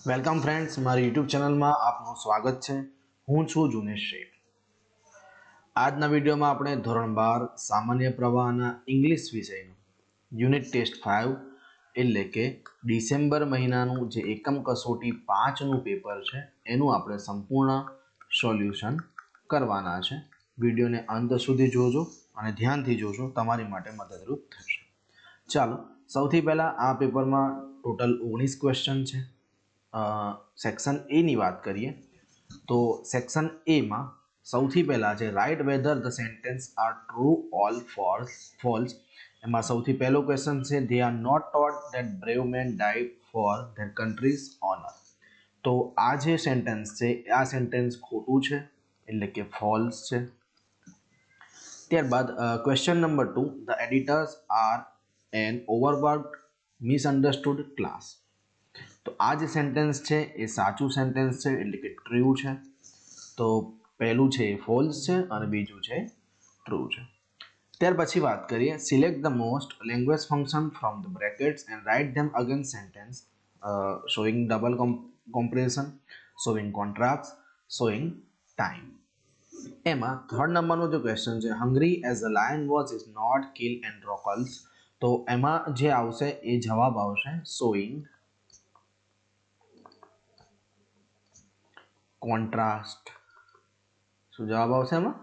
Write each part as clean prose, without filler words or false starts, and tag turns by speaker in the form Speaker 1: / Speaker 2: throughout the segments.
Speaker 1: Welcome friends, મારી YouTube ચેનલમાં આપનું સ્વાગત છે. હું છું જુનેશ શેખ. આજના વિડીયોમાં આપણે ધોરણ 12 સામાન્ય પ્રવાહના ઇંગ્લિશ વિષયનું યુનિટ ટેસ્ટ 5 એટલે કે ડિસેમ્બર મહિનાનું જે એકમ કસોટી 5નું પેપર છે એનું આપણે સંપૂર્ણ સોલ્યુશન કરવાના છે. વિડીયોને અંત સુધી જોજો અને ધ્યાનથી જોજો, તમારી માટે મદદરૂપ થશે. ચાલો, સૌથી પહેલાં આ પેપરમાં ટોટલ 19 ક્વેશ્ચન છે. સેક્શન એની વાત કરીએ તો સેક્શન એમાં સૌથી પહેલાં છે write whether the sentence are true or false. એમાં સૌથી પહેલો ક્વેશ્ચન છે they are not taught that brave men die for their countries honour. તો આ જે સેન્ટેન્સ છે આ સેન્ટેન્સ ખોટું છે એટલે કે ફોલ્સ છે. ત્યારબાદ question number 2 the editors are an overworked misunderstood class. તો આ જે સેન્ટેન્સ છે એ સાચું સેન્ટેન્સ છે એટલે કે ટ્રુ છે. તો પહેલું છે એ ફોલ્સ છે અને બીજું છે ટ્રુ છે. ત્યાર પછી વાત કરીએ select the most language function from the brackets and write them again sentence showing double compression, showing contract, showing time. એમાં થર્ડ નંબરનો જે ક્વેશ્ચન છે hungry as a lion was is not kill and rockles. તો એમાં જે આવશે એ જવાબ આવશે શોઈંગ કોન્ટ્રાસ્ટ. શું જવાબ આવશે એમાં?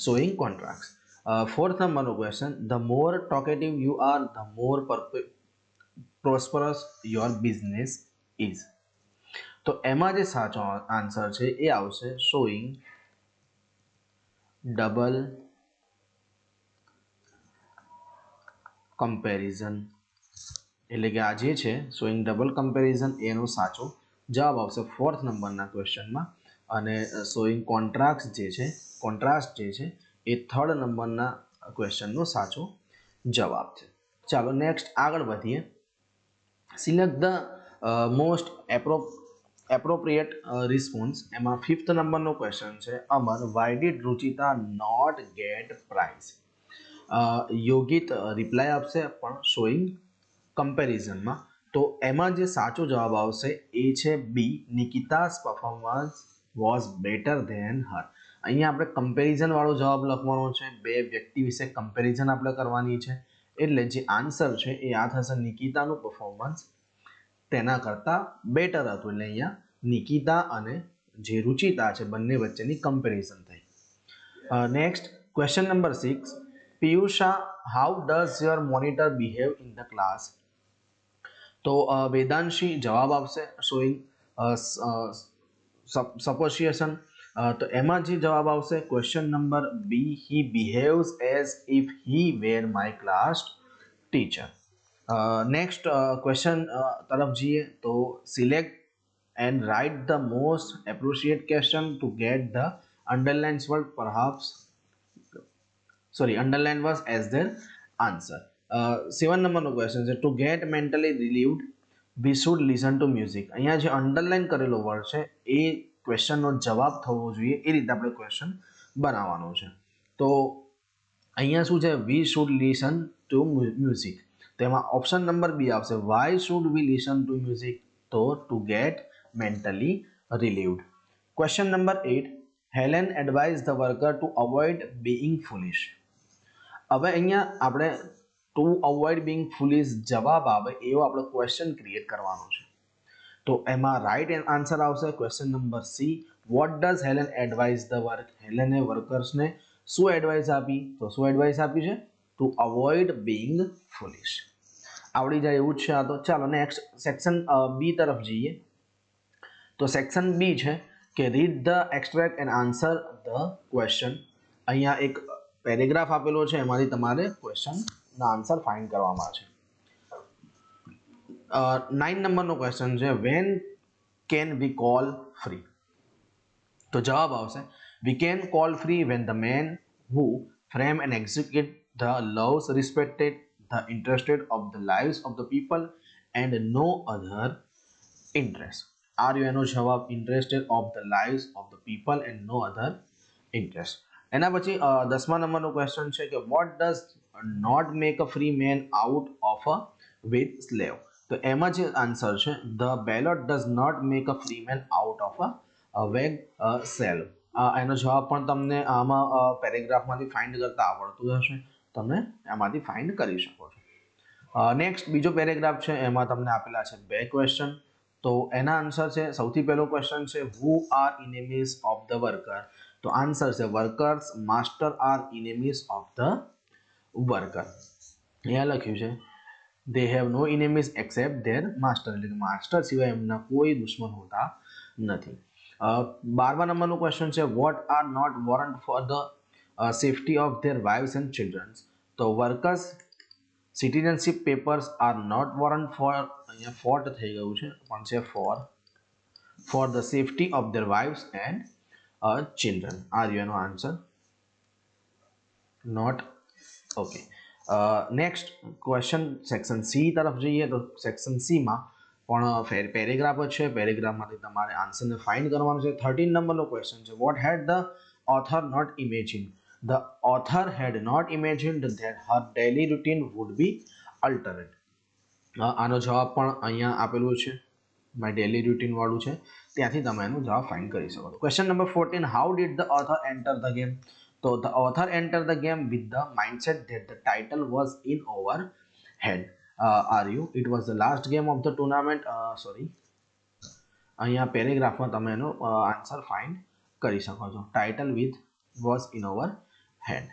Speaker 1: Showing contrast. ફોર્થ નંબરનો question the more talkative you are the more prosperous your business is. તો એમાં જે સાચો આન્સર છે એ આવશે શોઈંગ ડબલ કમ્પેરિઝન. એટલે કે આ જે છે શોઈંગ ડબલ કમ્પેરિઝન એનો સાચો જવાબ આવશે ફોર્થ નંબરના ક્વેશ્ચનમાં. અને શોઈંગ કોન્ટ્રાસ્ટ જે છે એ થર્ડ નંબરના ક્વેશ્ચનનો સાચો જવાબ છે. ચાલો નેક્સ્ટ આગળ વધીએ. Select the most appropriate response. એમાં ફિફ્થ નંબરનો ક્વેશ્ચન છે Amar why did Ruchita not get prize. Yogit reply આપશે પણ શોઈંગ કમ્પેરિઝનમાં. તો એમાં જે સાચો જવાબ આવશે એ છે બી, નિકિતાસ પરફોર્મન્સ વોઝ બેટર ધેન હર. અહીંયા આપણે કમ્પેરિઝન વાળો જવાબ લખવાનો છે, બે વ્યક્તિ વિશે કમ્પેરિઝન આપણે કરવાની છે. એટલે જે આન્સર છે એ આ થશે નિકિતાનું પરફોર્મન્સ તેના કરતાં બેટર હતું. એટલે અહીંયા નિકિતા અને જે રુચિતા છે બંને વચ્ચેની કમ્પેરિઝન થઈ. Next question number 6 Piyusha how does your monitor behave in the class. તો વેદાંશી જવાબ આપશે શોઈંગ સપોસિએશન. તો એમાં જે જવાબ આવશે question number b he behaves as if he were my class teacher. Next question તરફ જઈએ તો select and write the most appropriate question to get the underlines word perhaps underline word as their answer. 7 નંબરનો question છે to get mentally relieved we should listen to music. અહીંયા જે underline કરેલો word છે એ ક્વેશ્ચનનો જવાબ થવો જોઈએ એ રીતે આપણે ક્વેશ્ચન બનાવવાનો છે. તો અહીંયા શું છે we should listen to music. તો એમાં ઓપ્શન નંબર બી આવશે why should we listen to music. તો to get mentally relieved. Question number 8 Helen advise the worker to avoid being foolish. હવે અહીંયા આપણે ટુ અવોઇડ બીઇંગ ફુલિશ જવાબ આવે એવો આપણે ક્વેશ્ચન ક્રિએટ કરવાનો છે. તો એમાં રાઇટ આન્સર આવશે question number c what does Helen advise the work. હેલેને વર્કર્સને શું એડવાઇસ આપી? તો શું એડવાઇસ આપી છે? To avoid being foolish. આવડી જાય એવું જ છે આ તો. ચાલો નેક્સ્ટ સેક્શન બી તરફ જઈએ. તો સેક્શન બી છે કે read the extract and answer the question. અહીંયા એક પેરેગ્રાફ આપેલો છે એમાંથી તમારે ક્વેશ્ચનના આન્સર ફાઇન્ડ કરવાના છે. 9 નંબરનો ક્વેશ્ચન છે when can we call free. તો જવાબ આવશે we can call free when the men who frame and execute the laws respected the interested of the lives of the people and no other interest. Are you એનો જવાબ interested of the lives of the people and no other interest. એના પછી 10મા નંબરનો question છે કે what does not make a free man out of a with slave. તો એમાં જે આન્સર છે the ballot does not make a free man out of a wage slave. એનો જવાબ પણ તમને આમાં પેરેગ્રાફમાંથી ફાઇન્ડ કરતા આવડતું હશે, તમે એમાંથી ફાઇન્ડ કરી શકો છો. નેક્સ્ટ બીજો પેરેગ્રાફ છે, એમાં તમને આપેલા છે 2 ક્વેશ્ચન. તો એના આન્સર છે, સૌથી પહેલો ક્વેશ્ચન છે who are enemies of the worker. તો આન્સર છે workers master are enemies of the worker. અહીંયા લખ્યું છે they have no enemies except their master, એટલે કે માસ્ટર સિવાય એમના કોઈ દુશ્મન હોતા નથી. 12મા નંબરનું ક્વેશ્ચન છે what are not warrant for the safety of their wives and childrens. તો workers citizenship papers are not warrant for, અહીંયા ફોર્ટ થઈ ગયું છે પણ છે for the safety of their wives and children. આ રહ્યો એનો answer, not. Okay, next question section c તરફ જઈએ. તો સેક્શન સીમાં પણ પેરેગ્રાફ જ છે, પેરેગ્રાફમાંથી તમારે આન્સરને ફાઇન્ડ કરવાનું છે. 13 નંબરનો ક્વેશ્ચન છે what had the author not imagine. The author had not imagined that her daily routine would be altered. આનો જવાબ પણ અહીંયા આપેલું છે, માય ડેલી રૂટીન વાળું છે, ત્યાંથી તમે એનો જવાબ ફાઇન્ડ કરી શકો છો. Question number 14 how did the author enter the game. તો the author enter the game with the mindset that the title was in over head. Are you it was the last game of the tournament. Sorry, અહીંયા પેરેગ્રાફમાં તમે એનો answer find કરી શકો છો. Title with was in over head,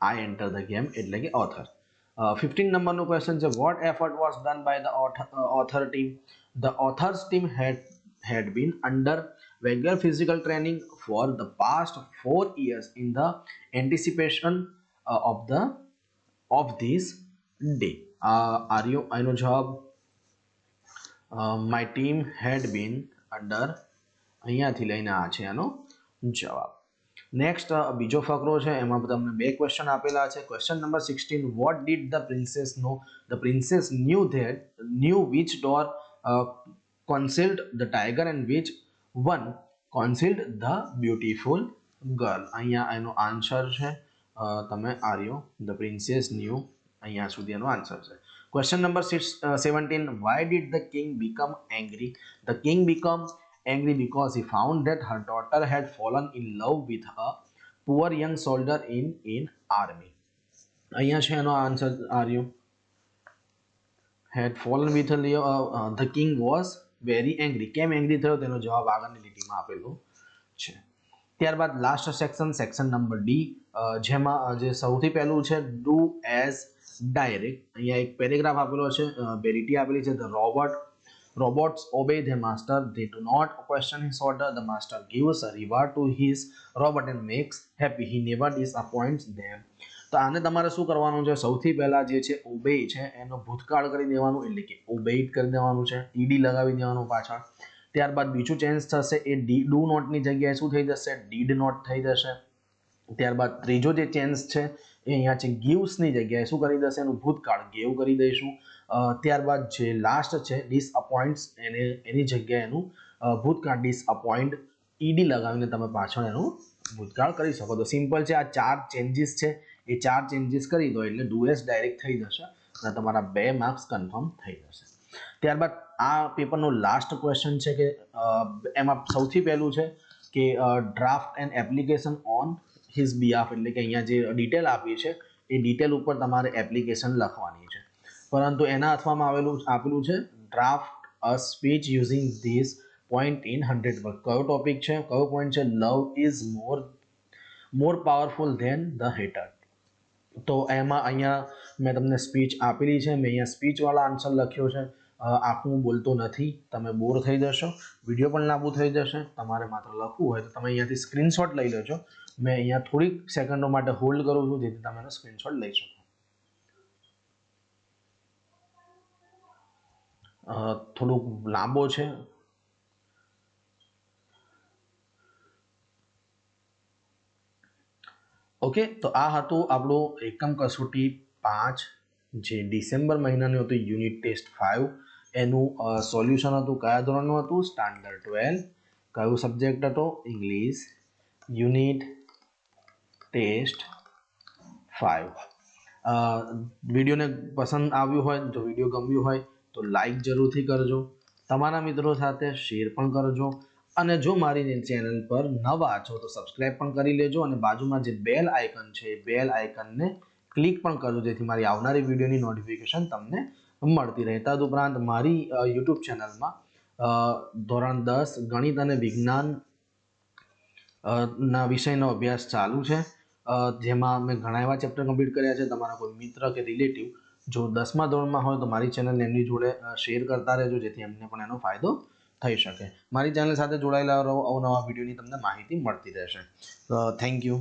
Speaker 1: I enter the game એટલે કે author. 15 નંબરનો ક્વેશ્ચન છે what effort was done by the author team. The authors team had been under regular physical training for the past 4 years in the anticipation of this day. Are you? આનો જવાબ my team had been under, અહીંયાથી લઈને આ છે આનો જવાબ. Next બીજો ફકરો છે, એમાં તમને 2 ક્વેશ્ચન આપેલા છે. Question number 16 what did the princess know. The princess knew which door concealed the tiger and which one concealed the beautiful girl. અહીંયા એનો આન્સર છે, તમે આર્યો ધ પ્રિન્સેસ ન્યૂ, અહીંયા સુધી એનો આન્સર છે. Question number 17 why did the king become angry. The king become angry because he found that her daughter had fallen in love with a poor young soldier in army. અહીંયા છે એનો answer આર્યો had fallen with a the king was very angry. કેમ angry થયો તેનો જવાબ આગળની લીટીમાં આપેલો છે. ત્યારબાદ લાસ્ટ સેક્શન નંબર ડી, જેમાં જે સૌથી પહેલું છે ડુ એઝ ડાયરેક્ટ. અહીંયા એક પેરેગ્રાફ આપેલો છે, બે લીટી આપેલી છે. The robots obey their master, they do not question his order. The master gives a reward to his robot and makes happy, he never disappoints them. તો આને તમારે શું કરવાનું છે, સૌથી પહેલા જે છે ઓબે છે એનો ભૂતકાળ કરી દેવાનું, એટલે કે ઓબેઇટ કરી દેવાનું છે, ઈડી લગાવી દેવાનું પાછળ. ત્યારબાદ બીજું ચેન્જ થશે, એ ડુ નોટની જગ્યાએ શું થઈ જશે, ડીડ નોટ થઈ જશે. ત્યારબાદ ત્રીજો જે ચેન્જ છે એ અહીંયા છે ગીવ્સની જગ્યાએ શું કરી દેશે, એનું ભૂતકાળ ગેવ કરી દઈશું. ત્યારબાદ જે લાસ્ટ છે ડિસઅપોઇન્ટ્સ, એની જગ્યાએ એનું ભૂતકાળ ડિસઅપોઇન્ટ, ઈડી લગાવીને તમે પાછળ એનું ભૂતકાળ કરી શકો. તો સિમ્પલ છે, આ 4 ચેન્જીસ છે, એ 4 ચેન્જીસ કરી દો એટલે ડુ એઝ ડાયરેક્ટ થઈ જશે અને તમારા 2 માર્ક્સ કન્ફર્મ થઈ જશે. ત્યારબાદ આ પેપરનો લાસ્ટ ક્વેશ્ચન છે કે એમાં સૌથી પહેલું છે કે draft and application on his behalf, એટલે કે અહીંયા જે ડિટેલ આપી છે એ ડિટેલ ઉપર તમારે એપ્લિકેશન લખવાની છે. પરંતુ એના અથવામાં આપેલું છે draft a speech using this point in 100 word. કયો ટોપિક છે, કયો પોઈન્ટ છે, love is more powerful than the hatred. તો એમાં અહીંયા મેં તમને સ્પીચ આપેલી છે, મેં અહીંયા સ્પીચવાળા આન્સર લખ્યો છે. આખું બોલતો નથી, તમે બોર થઈ જશો, વિડીયો પણ લાંબુ થઈ જશે. તમારે માત્ર લખવું હોય તો તમે અહીંયાથી સ્ક્રીનશોટ લઈ લેજો. મેં અહીંયા થોડીક સેકન્ડો માટે હોલ્ડ કરું છું જેથી તમે એનો સ્ક્રીનશોટ લઈ શકો. થોડુંક લાંબો છે. ઓકે, તો આ હતું આપણું એકમ કસોટી 5 જે ડિસેમ્બર મહિનાનું હતું, યુનિટ ટેસ્ટ 5. એનું સોલ્યુશન હતું. કયા ધોરણનું હતું, સ્ટાન્ડર્ડ 12. કયો સબ્જેક્ટ હતો, ઇંગ્લિશ, યુનિટ ટેસ્ટ 5. વિડીયોને પસંદ આવ્યું હોય, જો વિડીયો ગમ્યું હોય તો લાઈક જરૂરથી કરજો, તમારા મિત્રો સાથે શેર પણ કરજો અને જો મારી ચેનલ પર નવા છો તો સબસ્ક્રાઈબ પણ કરી લેજો અને બાજુમાં જે બેલ આઇકન છે એ બેલ આઇકનને ક્લિક પણ કરજો જેથી મારી આવનારી વિડીયોની નોટિફિકેશન તમને મળતી રહે. તદુપરાંત મારી યુટ્યુબ ચેનલમાં ધોરણ 10 ગણિત અને વિજ્ઞાન ના વિષયનો અભ્યાસ ચાલુ છે, જેમાં મેં ઘણા એવા ચેપ્ટર કમ્પ્લીટ કર્યા છે. તમારા કોઈ મિત્ર કે રિલેટિવ જો 10મા ધોરણમાં હોય તો મારી ચેનલને એમની જોડે શેર કરતા રહેજો જેથી એમને પણ એનો ફાયદો થઈ શકે. મારી ચેનલ સાથે જોડાયેલા રહો, અવનવા વિડીયોની તમને માહિતી મળતી રહેશે. Thank you.